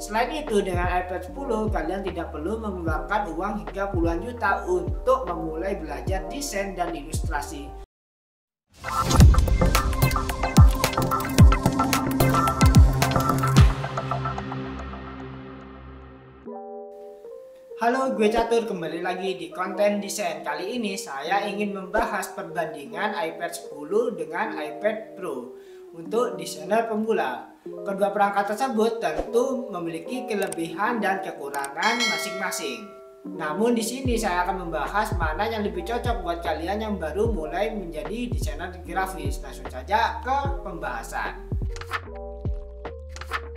Selain itu, dengan iPad 10 kalian tidak perlu mengeluarkan uang hingga puluhan juta untuk memulai belajar desain dan ilustrasi. Halo, gue Catur, kembali lagi di konten desain. Kali ini saya ingin membahas perbandingan iPad 10 dengan iPad Pro untuk desainer pemula. Kedua perangkat tersebut tentu memiliki kelebihan dan kekurangan masing-masing. Namun di sini saya akan membahas mana yang lebih cocok buat kalian yang baru mulai menjadi desainer grafis. Langsung saja ke pembahasan.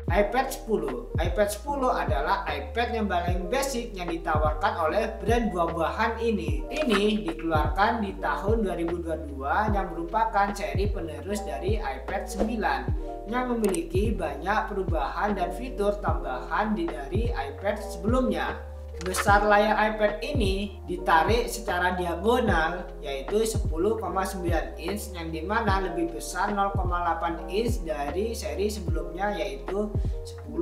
iPad 10 adalah iPad yang paling basic yang ditawarkan oleh brand buah-buahan ini. Ini dikeluarkan di tahun 2022 yang merupakan seri penerus dari iPad 9 yang memiliki banyak perubahan dan fitur tambahan dari iPad sebelumnya. Besar layar iPad ini ditarik secara diagonal yaitu 10,9 inch yang dimana lebih besar 0,8 inch dari seri sebelumnya yaitu 10,2.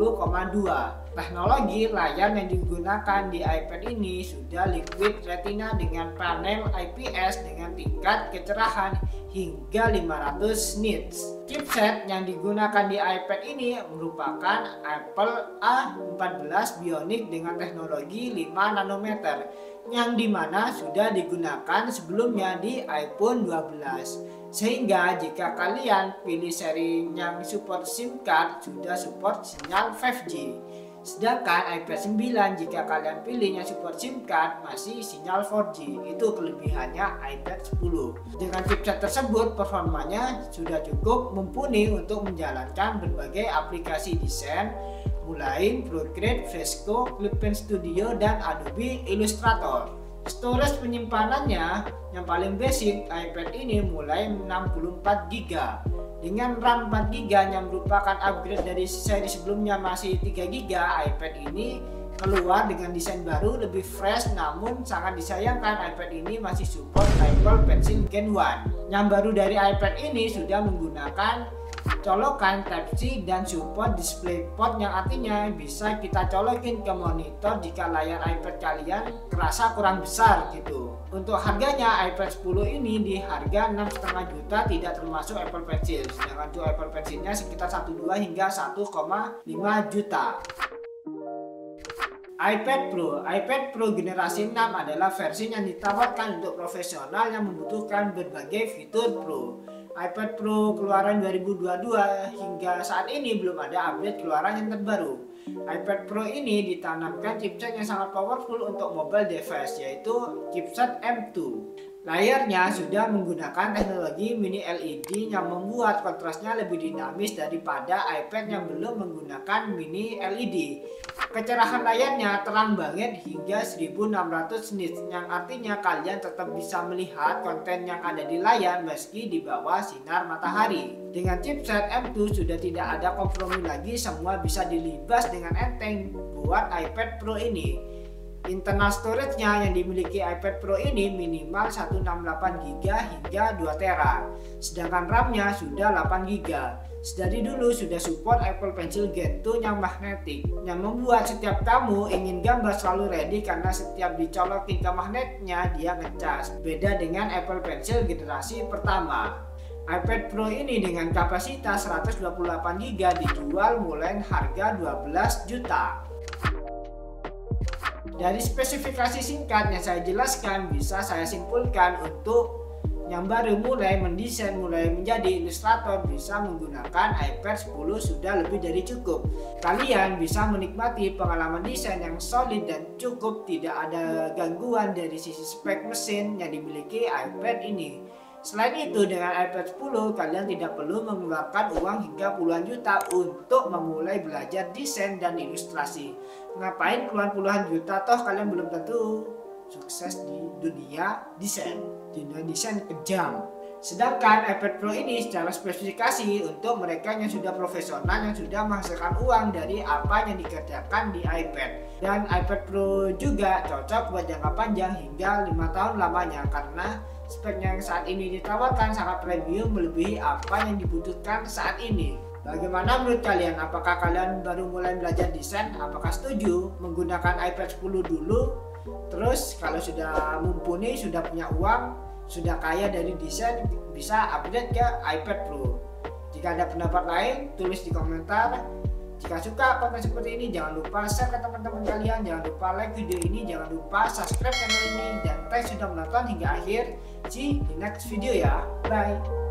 Teknologi layar yang digunakan di iPad ini sudah Liquid Retina dengan panel IPS dengan tingkat kecerahan hingga 500 nits. Chipset yang digunakan di iPad ini merupakan Apple A14 Bionic dengan teknologi 5 nanometer yang dimana sudah digunakan sebelumnya di iPhone 12. Sehingga jika kalian pilih seri yang support SIM card sudah support sinyal 5G. Sedangkan iPad 9 jika kalian pilihnya support SIM card masih sinyal 4G. Itu kelebihannya iPad 10. Dengan chipset tersebut performanya sudah cukup mumpuni untuk menjalankan berbagai aplikasi desain mulai Procreate, Fresco, Clippen Studio, dan Adobe Illustrator. Storage penyimpanannya yang paling basic iPad ini mulai 64GB dengan RAM 4GB yang merupakan upgrade dari seri sebelumnya masih 3GB. iPad ini keluar dengan desain baru lebih fresh, namun sangat disayangkan iPad ini masih support Apple Pencil Gen 1. Yang baru dari iPad ini sudah menggunakan colokan Type-C dan support DisplayPort yang artinya bisa kita colokin ke monitor jika layar iPad kalian kerasa kurang besar gitu. Untuk harganya iPad 10 ini di harga 6,5 juta tidak termasuk Apple Pencil, sedangkan untuk Apple Pencilnya sekitar 1,2 hingga 1,5 juta. iPad Pro generasi 6 adalah versi yang ditawarkan untuk profesional yang membutuhkan berbagai fitur Pro. iPad Pro keluaran 2022 hingga saat ini belum ada update keluaran yang terbaru. iPad Pro ini ditanamkan chipset yang sangat powerful untuk mobile device yaitu chipset M2. Layarnya sudah menggunakan teknologi mini LED yang membuat kontrasnya lebih dinamis daripada iPad yang belum menggunakan mini LED. Kecerahan layarnya terang banget hingga 1600 nits yang artinya kalian tetap bisa melihat konten yang ada di layar meski di bawah sinar matahari. Dengan chipset M2 sudah tidak ada kompromi lagi, semua bisa dilibas dengan enteng buat iPad Pro ini. Internal storage-nya yang dimiliki iPad Pro ini minimal 168GB hingga 2TB, sedangkan RAM-nya sudah 8GB. Dari dulu sudah support Apple Pencil Gen 2 yang magnetik, yang membuat setiap kamu ingin gambar selalu ready karena setiap dicolokin ke magnetnya dia ngecas. Beda dengan Apple Pencil generasi pertama. iPad Pro ini dengan kapasitas 128GB dijual mulai harga 12 juta. Dari spesifikasi singkat yang saya jelaskan bisa saya simpulkan untuk yang baru mulai mendesain, mulai menjadi ilustrator bisa menggunakan iPad 10 sudah lebih dari cukup. Kalian bisa menikmati pengalaman desain yang solid dan cukup, tidak ada gangguan dari sisi spek mesin yang dimiliki iPad ini. Selain itu, dengan iPad 10 kalian tidak perlu mengeluarkan uang hingga puluhan juta untuk memulai belajar desain dan ilustrasi. Ngapain puluhan juta, toh kalian belum tentu sukses di dunia desain. Dunia desain kejam. Sedangkan iPad Pro ini secara spesifikasi untuk mereka yang sudah profesional, yang sudah menghasilkan uang dari apa yang dikerjakan di iPad. Dan iPad Pro juga cocok buat jangka panjang hingga 5 tahun lamanya karena spek yang saat ini ditawarkan sangat premium melebihi apa yang dibutuhkan saat ini. Bagaimana menurut kalian? Apakah kalian baru mulai belajar desain? Apakah setuju menggunakan iPad 10 dulu? Terus kalau sudah mumpuni, sudah punya uang, sudah kaya dari desain, bisa upgrade ke iPad Pro. Jika ada pendapat lain, tulis di komentar. Jika suka konten seperti ini, jangan lupa share ke teman-teman kalian, jangan lupa like video ini, jangan lupa subscribe channel ini, dan thanks sudah menonton hingga akhir. See you di next video ya, bye.